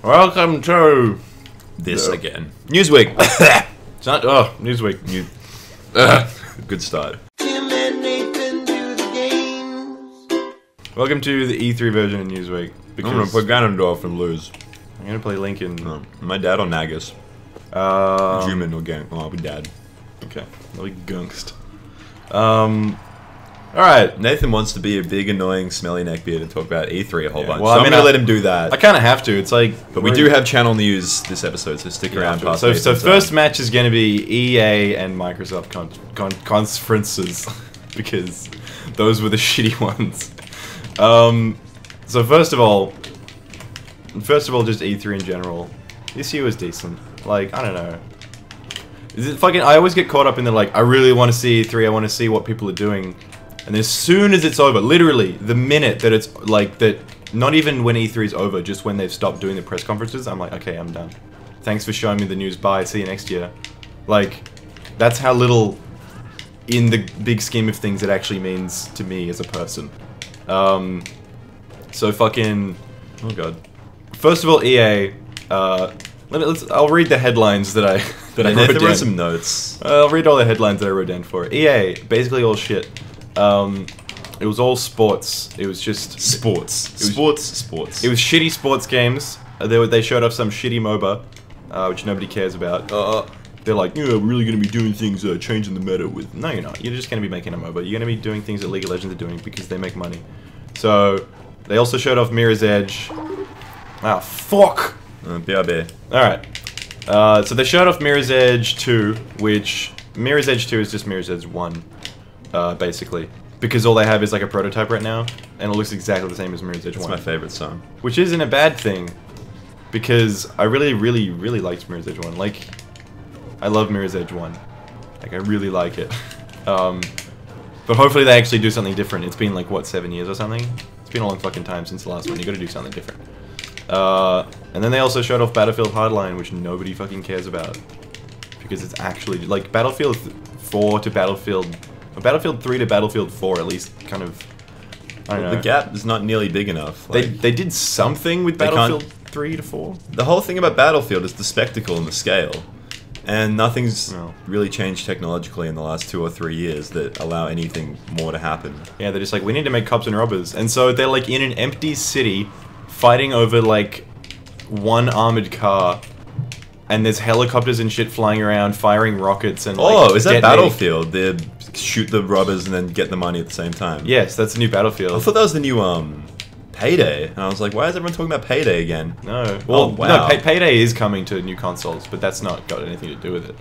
Welcome to this again. Newsweek. It's not, oh, Newsweek. Good start. Tim and Nathan do the games. Welcome to the E3 version of Newsweek. I'm gonna put Ganondorf and lose. I'm gonna play Lincoln. My dad or Nagus. Juman or Gang. Oh, I'll be dad. Okay, I'll be gunkst. Alright. Nathan wants to be a big, annoying, smelly neckbeard and talk about E3 a whole bunch. Well, so I mean, I'm gonna let him do that. I kind of have to. It's like, but we do have channel news this episode, so stick around. Past so Nathan's first match is gonna be EA and Microsoft conferences because those were the shitty ones. So first of all, just E3 in general. This year was decent. Like, I don't know. Is it fucking? I always get caught up in the like, I really want to see E3. I want to see what people are doing. And as soon as it's over, literally, the minute that it's like that, not even when E3 is over, just when they've stopped doing the press conferences, I'm like, okay, I'm done. Thanks for showing me the news, bye, see you next year. Like, that's how little, in the big scheme of things, it actually means to me as a person. So fucking, oh god. First of all, EA, I'll read the headlines that I wrote down. Some notes. I'll read all the headlines that I wrote down for it. EA, basically all shit. It was all sports. It was just sports. Sports. It was shitty sports games. They showed off some shitty MOBA, which nobody cares about. They're like, yeah, we're really gonna be doing things, changing the meta with. No, you're not. You're just gonna be making a MOBA. You're gonna be doing things that League of Legends are doing because they make money. So they also showed off Mirror's Edge. Ah, fuck. BRB. Alright. So they showed off Mirror's Edge 2, which Mirror's Edge 2 is just Mirror's Edge 1. Basically. Because all they have is like a prototype right now, and it looks exactly the same as Mirror's Edge 1. It's my favorite song. Which isn't a bad thing, because I really liked Mirror's Edge 1. Like, I love Mirror's Edge 1. Like, I really like it. But hopefully they actually do something different. It's been like, what, 7 years or something? It's been a long fucking time since the last one. You gotta do something different. And then they also showed off Battlefield Hardline, which nobody fucking cares about. Because it's actually, like, Battlefield 4 to Battlefield 3 to Battlefield 4 at least kind of, I don't know. The gap is not nearly big enough. Like, they did something with Battlefield 3 to 4. The whole thing about Battlefield is the spectacle and the scale. And nothing's really changed technologically in the last 2 or 3 years that allow anything more to happen. Yeah, they're just like, we need to make cops and robbers. And so they're like in an empty city fighting over like one armored car. And there's helicopters and shit flying around, firing rockets and like, oh, is that Battlefield? They shoot the robbers and then get the money at the same time. Yes, that's the new Battlefield. I thought that was the new Payday, and I was like, why is everyone talking about Payday again? No, well, wow. No, Payday is coming to new consoles, but that's not got anything to do with it.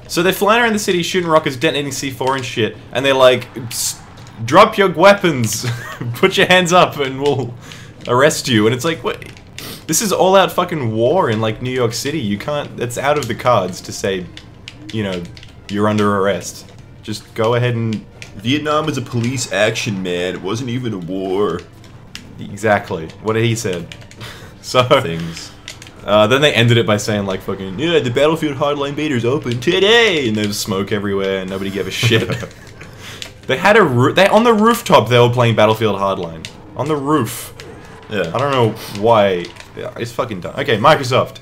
So they're flying around the city, shooting rockets, detonating C4 and shit, and they're like, drop your weapons, put your hands up, and we'll arrest you. And it's like, what? This is all-out fucking war in, like, New York City. You can't... It's out of the cards to say, you know, you're under arrest. Just go ahead and... Vietnam was a police action, man. It wasn't even a war. Exactly. What he said. So... Things. Then they ended it by saying, like, fucking, yeah, the Battlefield Hardline beta's open today! And there's smoke everywhere and nobody gave a shit. They had a on the rooftop they were playing Battlefield Hardline. On the roof. Yeah. I don't know why... Yeah, it's fucking dumb. Okay, Microsoft.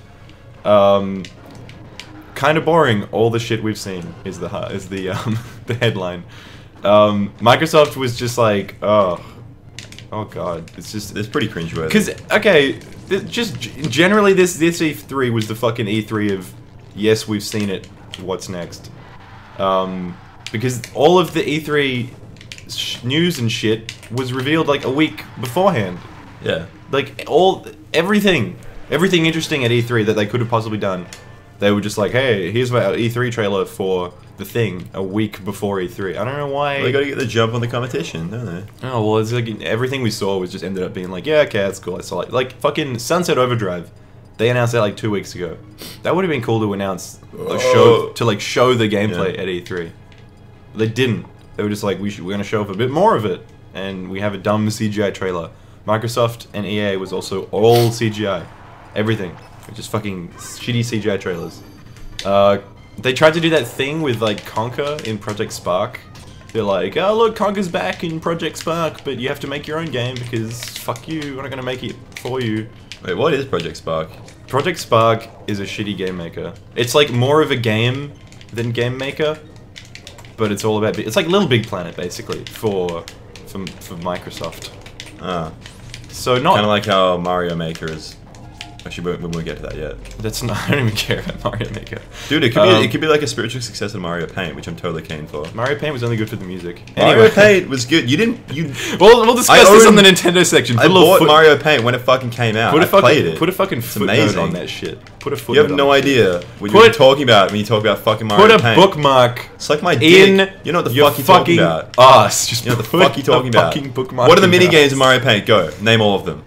Kind of boring. All the shit we've seen is the the headline. Microsoft was just like, oh god, it's pretty cringeworthy. Because okay, just generally this E3 was the fucking E3 of yes, we've seen it. What's next? Because all of the E3 news and shit was revealed like a week beforehand. Yeah. Like, everything interesting at E3 that they could have possibly done, they were just like, hey, here's my E3 trailer for the thing a week before E3. I don't know why... Well, they gotta get the jump on the competition, don't they? Oh, well, it's like, everything we saw was just ended up being like, yeah, okay, that's cool, I saw it. Like, fucking Sunset Overdrive, they announced that like 2 weeks ago. That would have been cool to announce, show the gameplay at E3. They didn't. They were just like, we're gonna show off a bit more of it, and we have a dumb CGI trailer. Microsoft and EA was also all CGI. Everything. Just fucking shitty CGI trailers. They tried to do that thing with, like, Conker in Project Spark. They're like, oh look, Conker's back in Project Spark, but you have to make your own game because fuck you, we're not gonna make it for you. Wait, what is Project Spark? Project Spark is a shitty game maker. It's like more of a game than game maker, but it's all about. It's like Little Big Planet basically for Microsoft. Ah, So not kind of like how Mario Maker is. Actually, we won't get to that yet. That's not. I don't even care about Mario Maker. Dude, it could be like a spiritual successor to Mario Paint, which I'm totally keen for. Mario Paint was only good for the music. Mario Paint was good. You didn't. We'll discuss this on the Nintendo section. I bought Mario Paint when it fucking came out. I played it. Put a fucking footnote amazing. on that shit. Put a footnote. You have no idea what you're talking about when you talk about fucking Mario Paint. Put a bookmark. It's like my dick. In you know what the your fuck you're talking about. Ass. Just You know what the fuck you're talking about. Bookmark What are the mini games in Mario Paint? Go. Name all of them.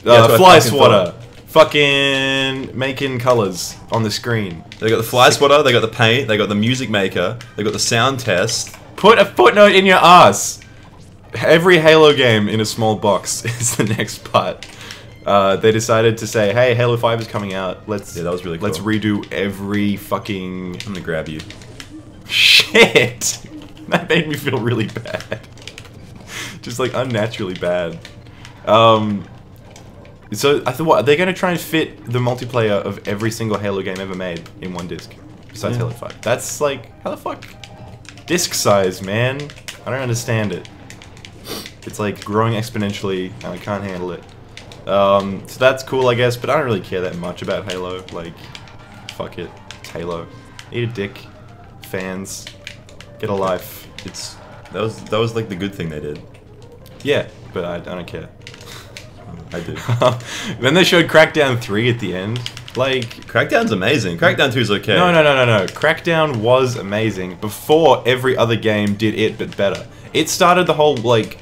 Fly swatter. Fucking making colors on the screen. They got the fly swatter, they got the paint, they got the music maker, they got the sound test. Put a footnote in your ass. Every Halo game in a small box is the next part. They decided to say, hey, Halo 5 is coming out. Yeah, that was really cool. Let's redo every fucking... I'm gonna grab you. Shit! That made me feel really bad. Just like unnaturally bad. So I thought, what, they're gonna try and fit the multiplayer of every single Halo game ever made in one disc, besides Halo 5. That's like, how the fuck? Disc size, man. I don't understand it. It's like growing exponentially, and I can't handle it. So that's cool, I guess, but I don't really care that much about Halo. Like, fuck it, it's Halo. Eat a dick, fans, get a life. That was like the good thing they did. Yeah, but I don't care. I did. Then they showed Crackdown 3 at the end. Like... Crackdown's amazing. Crackdown 2 is okay. No. Crackdown was amazing before every other game did it, but better. It started the whole, like,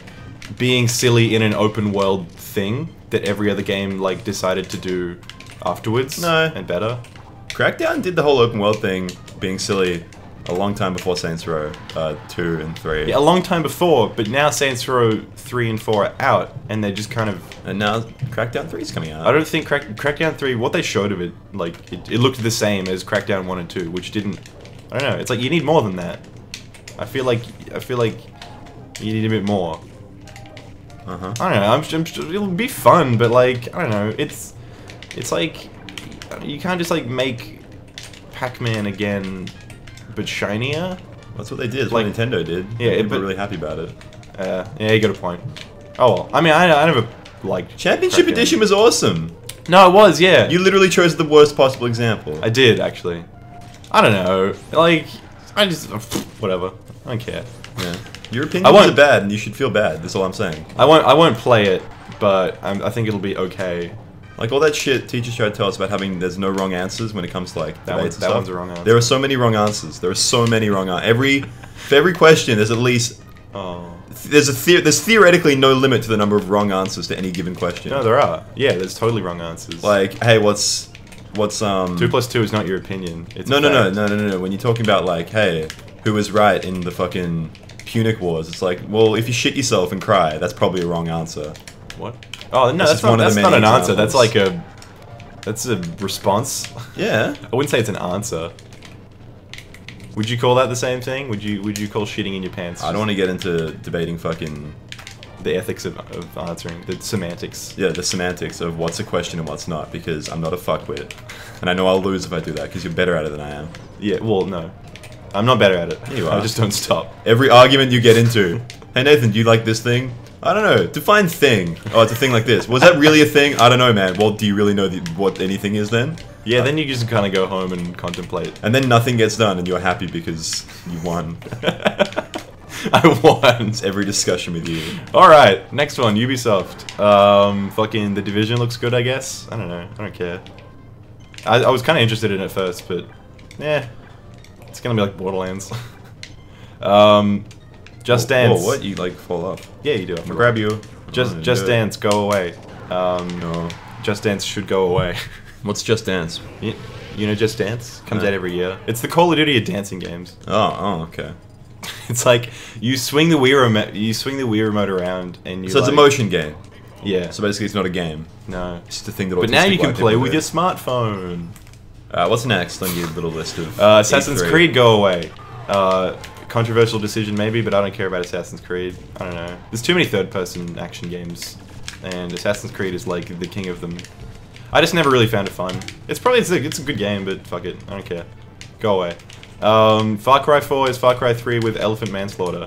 being silly in an open world thing that every other game, like, decided to do afterwards. No. And better. Crackdown did the whole open world thing, being silly, a long time before Saints Row 2 and 3. Yeah, a long time before, but now Saints Row 3 and 4 are out, and they're just kind of... And now Crackdown 3 is coming out. I don't think Crackdown 3, what they showed of it, like, it looked the same as Crackdown 1 and 2, which didn't... I don't know, it's like, you need more than that. I feel like you need a bit more. Uh-huh. I don't know, it'll be fun, but like, I don't know, it's like, you can't just like make Pac-Man again, but shinier? That's what they did, that's like, what Nintendo did. Yeah, People were really happy about it. Yeah, you got a point. Oh well, I mean, I never liked Championship Crackdown. Edition was awesome! No, it was, yeah. You literally chose the worst possible example. I did, actually. I don't know, like, I just, whatever, I don't care. Yeah. Your opinions are bad, and you should feel bad. That's all I'm saying. I won't play it, but I think it'll be okay. Like all that shit teachers try to tell us about having there's no wrong answers when it comes to like debates and stuff. That one's a wrong answer. There are so many wrong answers. There are so many wrong answers. For every question, there's at least there's theoretically no limit to the number of wrong answers to any given question. No, there are. Yeah, there's totally wrong answers. Like, hey, what's 2 plus 2 is not your opinion. It's no. When you're talking about like, hey, who was right in the fucking Punic Wars? It's like, well, if you shit yourself and cry, that's probably a wrong answer. What? Oh no, that's not an answer. That's like that's a response. Yeah. I wouldn't say it's an answer. Would you call that the same thing? Would you call shitting in your pants? I don't want to get into debating fucking the ethics of answering, the semantics. Yeah, the semantics of what's a question and what's not, because I'm not a fuckwit, and I know I'll lose if I do that because you're better at it than I am. Yeah. Well, no. I'm not better at it. You are. I just don't stop. Every argument you get into. Hey Nathan, do you like this thing? I don't know. Define thing. Oh, it's a thing like this. Was that really a thing? I don't know, man. Well, do you really know what anything is then? Yeah, then you just kind of go home and contemplate. And then nothing gets done and you're happy because you won. I won. It's every discussion with you. Alright, next one, Ubisoft. Fucking The Division looks good, I guess. I don't know. I don't care. I was kind of interested in it first, but... yeah. It's gonna be like Borderlands. Just Dance. Whoa, what? You like fall off? Yeah, you do. I'll grab you. Just Dance, go away. No. Just Dance should go away. What's Just Dance? You know Just Dance? Comes out every year. It's the Call of Duty of dancing games. Oh, okay. It's like you swing the Wii remote around and you. So it's a motion game. Yeah. So basically, it's not a game. No. It's just a thing that. But now you can play with your smartphone. What's next on your little list of? Assassin's E3? Creed, go away. Controversial decision maybe, but I don't care about Assassin's Creed. I don't know. There's too many third-person action games, and Assassin's Creed is like the king of them. I just never really found it fun. It's a good game, but fuck it, I don't care. Go away. Far Cry 4 is Far Cry 3 with elephant manslaughter,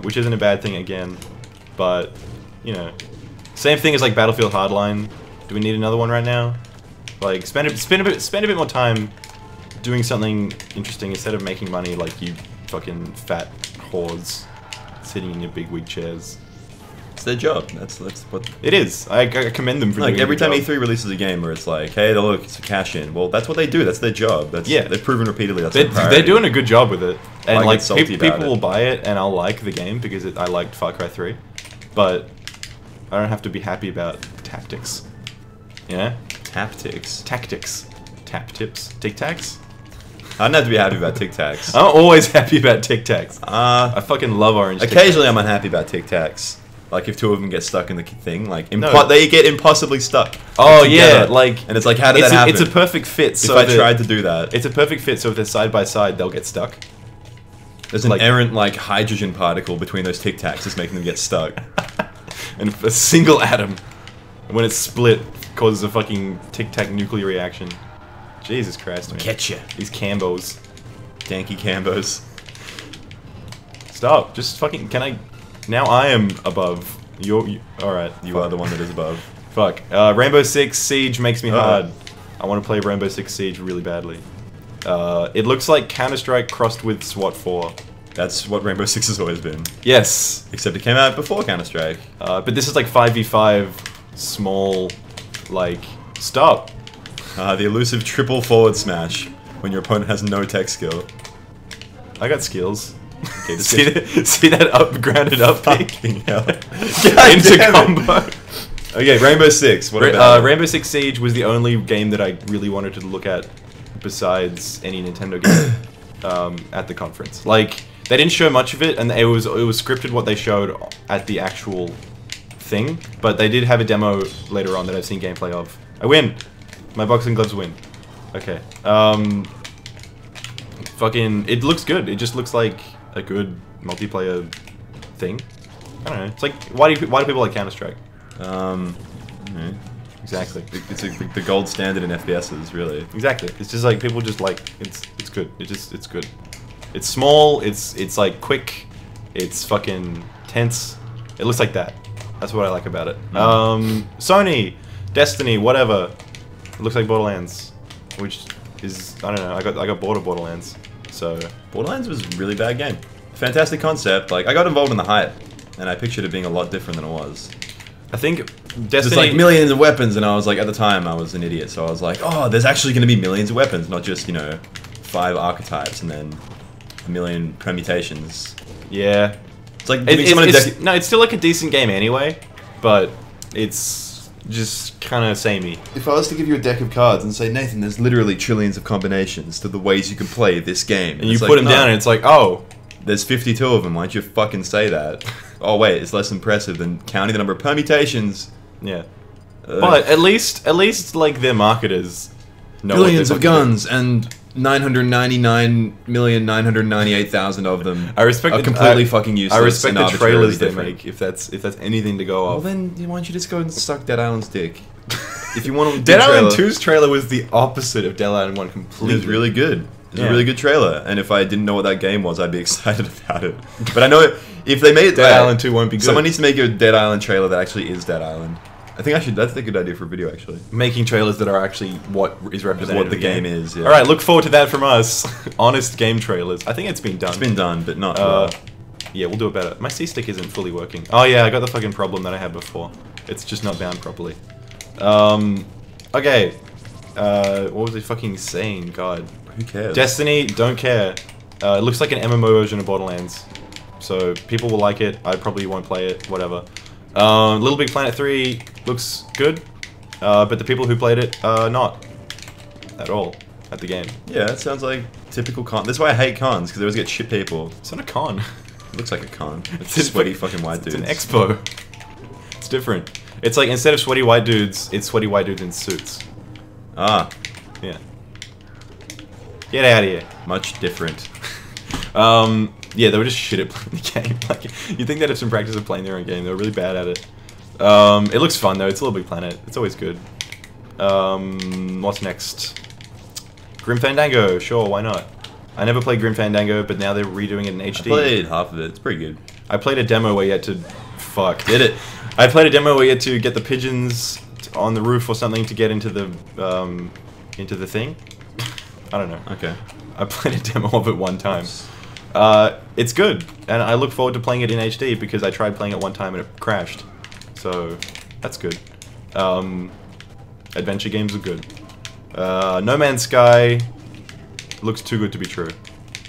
which isn't a bad thing again, but you know, same thing as like Battlefield Hardline. Do we need another one right now? Like spend a bit more time doing something interesting instead of making money like you fucking fat whores sitting in your big wig chairs. It's their job. That's what it is. I commend them for like doing every a good time job. E3 releases a game where it's like, hey, look, it's a cash in. Well, that's what they do. That's their job. That's Yeah. they've proven repeatedly that's their priority. They're doing a good job with it, and I like get salty people about it. will buy it, and I'll like the game because I liked Far Cry 3, but I don't have to be happy about tactics. You know? Tactics. Tactics. Tap tips. Tic Tacs? I don't have to be happy about Tic Tacs. I'm always happy about Tic Tacs. I fucking love orange Tic Occasionally Tacs. I'm unhappy about Tic Tacs. Like if two of them get stuck in the thing, like No. they get impossibly stuck. Oh together. yeah, like And it's like, how did that happen? It's a perfect fit. If I tried to do that, it's a perfect fit. So if they're side by side, they'll get stuck. there's an like- errant like hydrogen particle between those Tic Tacs that's making them get stuck. And a single atom, when it's split, causes a fucking Tic Tac nuclear reaction. Jesus Christ, man. Catch ya. These Cambos. Danky Cambos. Stop. Just fucking. Can I? Now I am above. Alright. You are the one that is above. Fuck. Rainbow Six Siege makes me hard. I want to play Rainbow Six Siege really badly. It looks like Counter-Strike crossed with SWAT 4. That's what Rainbow Six has always been. Yes. Except it came out before Counter-Strike. But this is like 5v5, small, like, stop. The elusive triple forward smash when your opponent has no tech skill. I got skills. Okay, this See that up, grounded up pick? Fucking hell. Into damn it. combo. Okay, Rainbow Six. What about it? Rainbow Six Siege was the only game that I really wanted to look at besides any Nintendo game at the conference. Like, they didn't show much of it, and it was scripted what they showed at the actual thing, but they did have a demo later on that I've seen gameplay of. I win! My boxing gloves win. Okay. Fucking, it looks good. It just looks like a good multiplayer thing. I don't know. It's like, why do people like Counter-Strike? Exactly. It's the gold standard in FPSs, really. Exactly. It's just like people just like it's good. It's good. It's small. It's like quick. It's fucking tense. It looks like that. That's what I like about it. Sony, Destiny, whatever. It looks like Borderlands, which is I don't know. I got bored of Borderlands, so Borderlands was a really bad game. Fantastic concept. Like I got involved in the hype, and I pictured it being a lot different than it was. I think There's Destiny. like millions of weapons, and I was like, at the time, I was an idiot, so I was like, oh, there's actually going to be millions of weapons, not just 5 archetypes and then a million permutations. Yeah. It's like giving someone a deck. No, it's still like a decent game anyway, but it's just kind of samey. If I was to give you a deck of cards and say, Nathan, there's literally trillions of combinations to the ways you can play this game, And you put them down, and it's like, oh, there's 52 of them. Why don't you fucking say that? Oh wait, it's less impressive than counting the number of permutations. yeah. But at least like their marketers know what Billions they're of fucking guns and 999,998,000 of them I respect are the- completely I- fucking useless. I respect and the trailers they arbitrarily make. If that's anything to go Well off. then, why don't you just go and suck Dead Island's dick? If you want to Dead Island 2's trailer was the opposite of Dead Island 1 completely. it was really good. It was Yeah. a really good trailer, and if I didn't know what that game was, I'd be excited about it. But I know if they made it, Dead Island 2 won't be good. Someone needs to make a Dead Island trailer that actually is Dead Island. I think that's a good idea for a video, actually. Making trailers that are actually what is represented. What in the game is, yeah. Alright, look forward to that from us. Honest game trailers. I think it's been done. It's been done, but not well. Yeah, we'll do it better. My C-stick isn't fully working. Oh yeah, I got the fucking problem that I had before. It's just not bound properly. Okay. What was I fucking saying? God. Who cares? Destiny, don't care. It looks like an MMO version of Borderlands. So people will like it. I probably won't play it. Whatever. Little Big Planet 3 looks good. But the people who played it, not. At all. At the game. Yeah, that sounds like typical con. That's why I hate cons, because they always get shit people. It's not a con. It looks like a con. It's It's sweaty fucking white It's dudes. an expo. It's different. It's like instead of sweaty white dudes, it's sweaty white dudes in suits. Ah, Yeah. Get out of here. much different. Yeah, they were just shit at playing the game. Like, you'd think they'd have some practice of playing their own game. They were really bad at it. It looks fun though. It's a Little Big Planet. It's always good. What's next? Grim Fandango, sure, why not? I never played Grim Fandango, but now they're redoing it in HD. I played half of it. It's pretty good. I played a demo where you had to... Fuck. Did it? I played a demo where you had to get the pigeons on the roof or something to get into the thing. I don't know. Okay. I played a demo of it one time. It's good, and I look forward to playing it in HD because I tried playing it one time and it crashed. So, that's good. Adventure games are good. No Man's Sky looks too good to be true,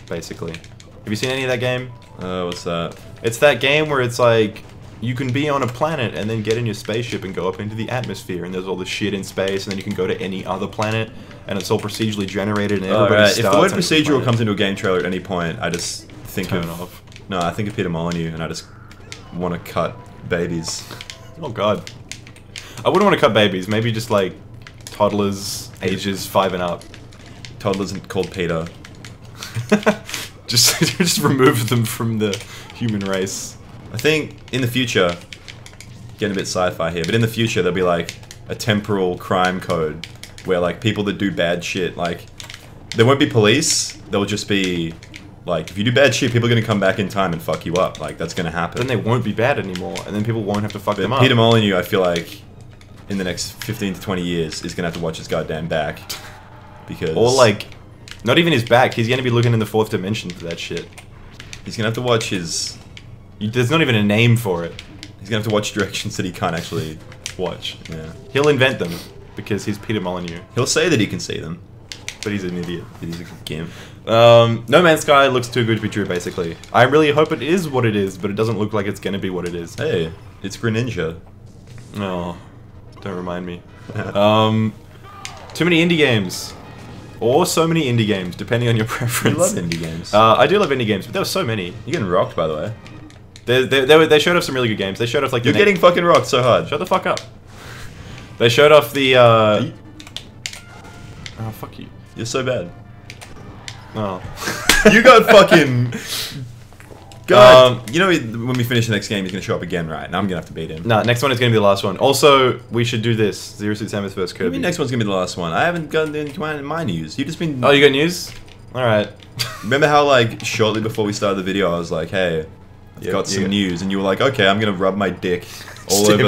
basically. Have you seen any of that game? What's that? It's that game where it's like, you can be on a planet and then get in your spaceship and go up into the atmosphere, and there's all this shit in space, and then you can go to any other planet, and it's all procedurally generated, and everybody starts. If the word on a procedural planet. comes into a game trailer at any point, I just think Turn of... off. No, I think of Peter Molyneux, and I just want to cut babies. Oh god. I wouldn't want to cut babies, maybe just like toddlers ages 5 and up. Toddlers called Peter. just remove them from the human race. I think in the future, getting a bit sci-fi here, but in the future there'll be like a temporal crime code where like people that do bad shit, like there won't be police, there'll just be like if you do bad shit, people are gonna come back in time and fuck you up. Like that's gonna happen. Then they won't be bad anymore, and then people won't have to fuck them up. Peter Molyneux, I feel like in the next 15 to 20 years is gonna have to watch his goddamn back because Or like, not even his back. He's gonna be looking in the 4th dimension for that shit. he's gonna have to watch his. There's not even a name for it. He's gonna have to watch directions that he can't actually Watch. Yeah. He'll invent them because he's Peter Molyneux, He'll say that he can see them, but he's an idiot. but he's a gimp. No Man's Sky looks too good to be true, basically. I really hope it is what it is, but it doesn't look like it's gonna be what it is. Hey, it's Greninja. Oh, don't remind me. Too many indie games. Or so many indie games, depending on your You preference. love indie games. I do love indie games, but there were so many. You're getting rocked, by the way. They showed off some really good games. They showed off like You're getting fucking rocked so hard. Shut the fuck up. They showed off the Oh fuck you. You're so bad. Oh. You got fucking. God. You know, when we finish the next game, he's gonna show up again, right? Now I'm gonna have to beat him. Nah, next one is gonna be the last one. Also, we should do this. Zero Suit Samus vs. I Kirby. mean, next one's gonna be the last one. I haven't gotten into my news. You've just been. Oh, you got news? Alright. Remember how like shortly before we started the video, I was like, "Hey, I've got some news," and you were like, "Okay, I'm gonna rub my dick all over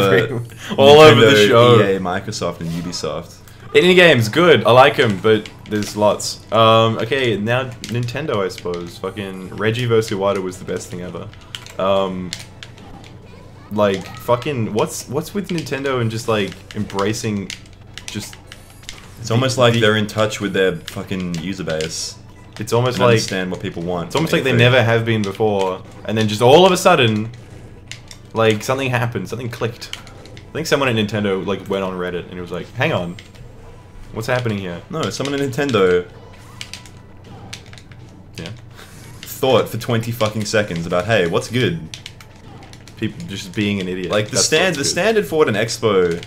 the show. EA, Microsoft, and Ubisoft." Indie games, good. I like them, but there's lots. Okay, now Nintendo, I suppose. Fucking Reggie vs. Iwata was the best thing ever. Like, fucking, what's with Nintendo and just, like, embracing just... It's almost like they're in touch with their fucking user base. It's almost And like... understand what people want. It's almost like they never have been before, and then just all of a sudden, like, something happened, something clicked. I think someone at Nintendo, like, went on Reddit and it was like, hang on, what's happening here? No, someone at Nintendo Yeah. thought for 20 fucking seconds about, hey, what's good? People just being an idiot. Like the That's what's good. standard for what an expo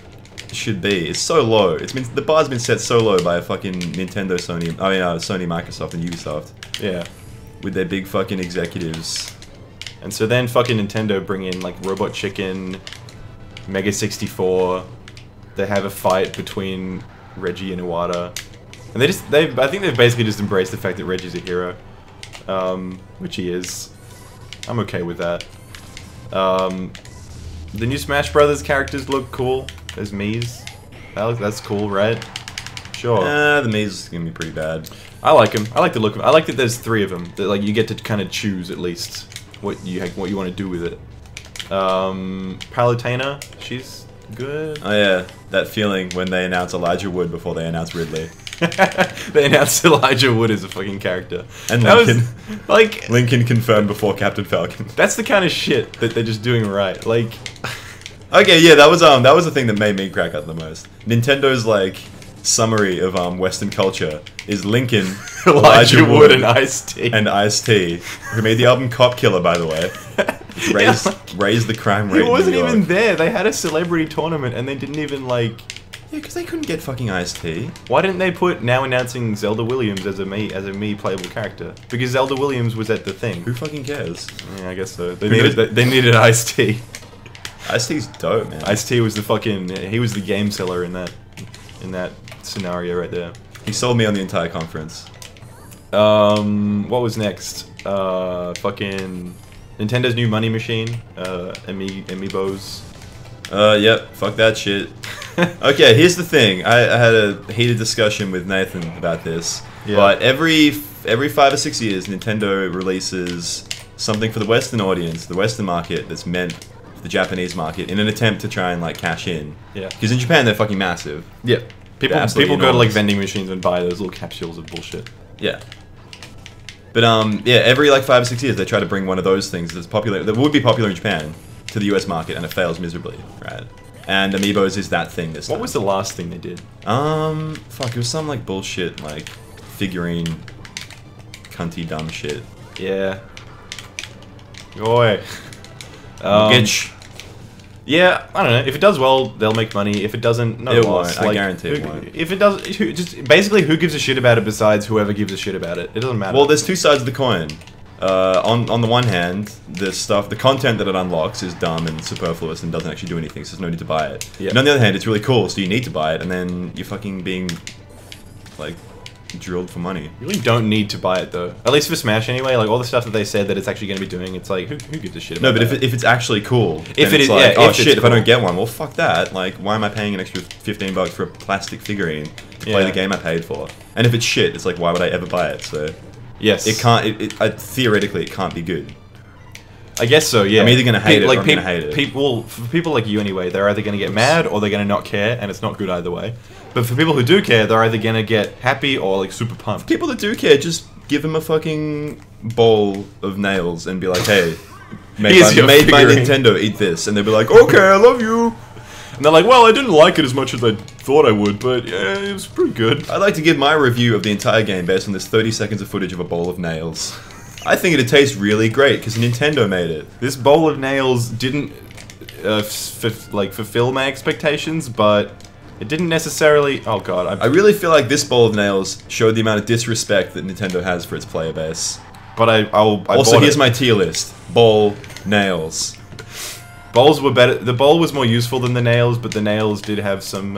should be is so low. The bar's been set so low by a fucking Nintendo, Sony, Sony, Microsoft, and Ubisoft. Yeah. With their big fucking executives. And so then fucking Nintendo bring in like Robot Chicken, Mega 64. They have a fight between Reggie and Iwata, and I think they've basically just embraced the fact that Reggie's a hero, which he is. I'm okay with that. The new Smash Brothers characters look cool. There's Mii's. That's cool, right? Sure. The Mii's gonna be pretty bad. I like them. I like the look of them. I like that there's 3 of them. That like you get to kind of choose at least what you want to do with it. Palutena, she's good. Oh yeah, that feeling when they announce Elijah Wood before they announce Ridley. They announced Elijah Wood as a fucking character. And that Lincoln. was, like, Lincoln confirmed before Captain Falcon. that's the kind of shit that they're just doing right. Like, Okay, yeah, that was the thing that made me crack up the most. Nintendo's like summary of Western culture is Lincoln, Elijah Wood and Ice-T. and Ice-T, who made the album Cop Killer, by the way. Raised the crime rate. He wasn't in New York. even there. They had a celebrity tournament and they didn't even like. Yeah, because they couldn't get fucking Ice-T. Why didn't they put now announcing Zelda Williams as a me playable character? Because Zelda Williams was at the thing. Who fucking cares? Yeah, I guess so. They needed Ice-T. Ice-T's dope, man. Ice-T was the fucking. He was the game seller in that in that scenario right there. He sold me on the entire conference. What was next? Fucking Nintendo's new money machine. Amiibos. Yep. Fuck that shit. Okay, here's the thing. I had a heated discussion with Nathan about this. Yeah. But every 5 or 6 years, Nintendo releases something for the Western audience, the Western market, that's meant for the Japanese market, in an attempt to try and like cash in. Yeah. Because in Japan, they're fucking massive. Yeah. People absolutely go to like enormous. vending machines and buy those little capsules of bullshit. Yeah. But yeah, every like 5 or 6 years, they try to bring one of those things that's popular, that would be popular in Japan, to the US market, and it fails miserably, right? And Amiibos is that thing this time. What was the last thing they did? Fuck, it was some like bullshit, like figurine, cunty dumb shit. Yeah. Go away. Gitch. Yeah, I don't know. If it does well, they'll make money. If it doesn't, no It loss. won't. I guarantee it won't. If it does, just basically, who gives a shit about it besides whoever gives a shit about it? It doesn't matter. Well, there's two sides of the coin. On the one hand, the content that it unlocks is dumb and superfluous and doesn't actually do anything, so there's no need to buy it. Yeah. And on the other hand, it's really cool, so you need to buy it, and then you're fucking being, like, drilled for money. You really don't need to buy it though. At least for Smash anyway. Like all the stuff that they said that it's actually going to be doing, it's like who gives a shit about No, but that? if it's actually cool, If then it it's is- like, yeah, oh if it's shit, if I cool. don't get one, well fuck that. Like, why am I paying an extra $15 for a plastic figurine to play Yeah. the game I paid for? And if it's shit, it's like, why would I ever buy it? So Yes. it can't. Theoretically, it can't be good. I guess so. Yeah. I'm either gonna hate it or I'm peop- gonna hate it. People, for people like you anyway, they're either going to get mad or they're going to not care, and it's not good either way. But for people who do care, they're either going to get happy or like super pumped. People that do care, just give them a fucking bowl of nails and be like, hey, Here's your made by figurine. Nintendo, eat this. And they'll be like, okay, I love you. And they're like, well, I didn't like it as much as I thought I would, but yeah, it was pretty good. I'd like to give my review of the entire game based on this 30 seconds of footage of a bowl of nails. I think it'd taste really great because Nintendo made it. This bowl of nails didn't fulfill my expectations, but it didn't necessarily. Oh god, I really feel like this bowl of nails showed the amount of disrespect that Nintendo has for its player base. but I Also, bought here's it. my tier list. Bowl, nails. Bowls were better. The bowl was more useful than the nails, but the nails did have some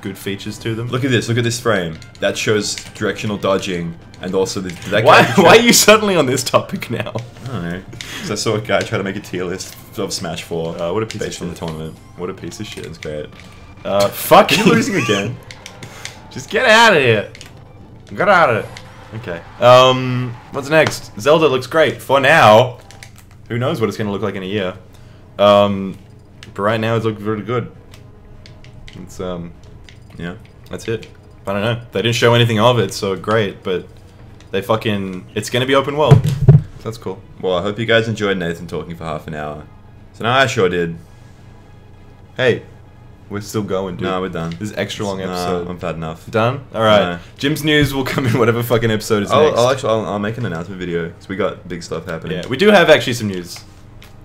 good features to them. Look at this frame. That shows directional dodging and also the... That Why character are you suddenly on this topic now? I don't know. Because I saw a guy try to make a tier list of Smash 4 What a piece based of on the shit. tournament. What a piece of shit. It's great. Fuck You're you. losing again. Just get out of here. Get out of it. Okay. What's next? Zelda looks great for now. Who knows what it's gonna look like in a year? But right now it's looking really good. It's Yeah. that's it. I don't know. They didn't show anything of it, so great. But they fucking. It's gonna be open world. That's cool. Well, I hope you guys enjoyed Nathan talking for half an hour. So now I sure did. Hey, we're still going, dude. No, we're done. This is extra long episode. No, I'm fat enough. Done? Alright. No. Jim's news will come in whatever fucking episode is next. I'll make an announcement video because we got big stuff happening. Yeah, we do have actually some news.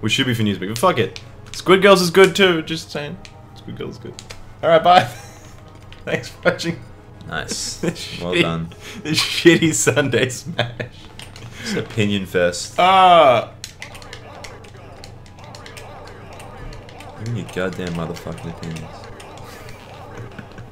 Which should be for Newsweek, but fuck it. Squid Girls is good too, just saying. Squid Girls is good. Alright, bye. Thanks for watching. Nice. This Well shitty- done. This shitty Sunday Smash. It's opinion fest. Ah! Give me your goddamn motherfucking opinions.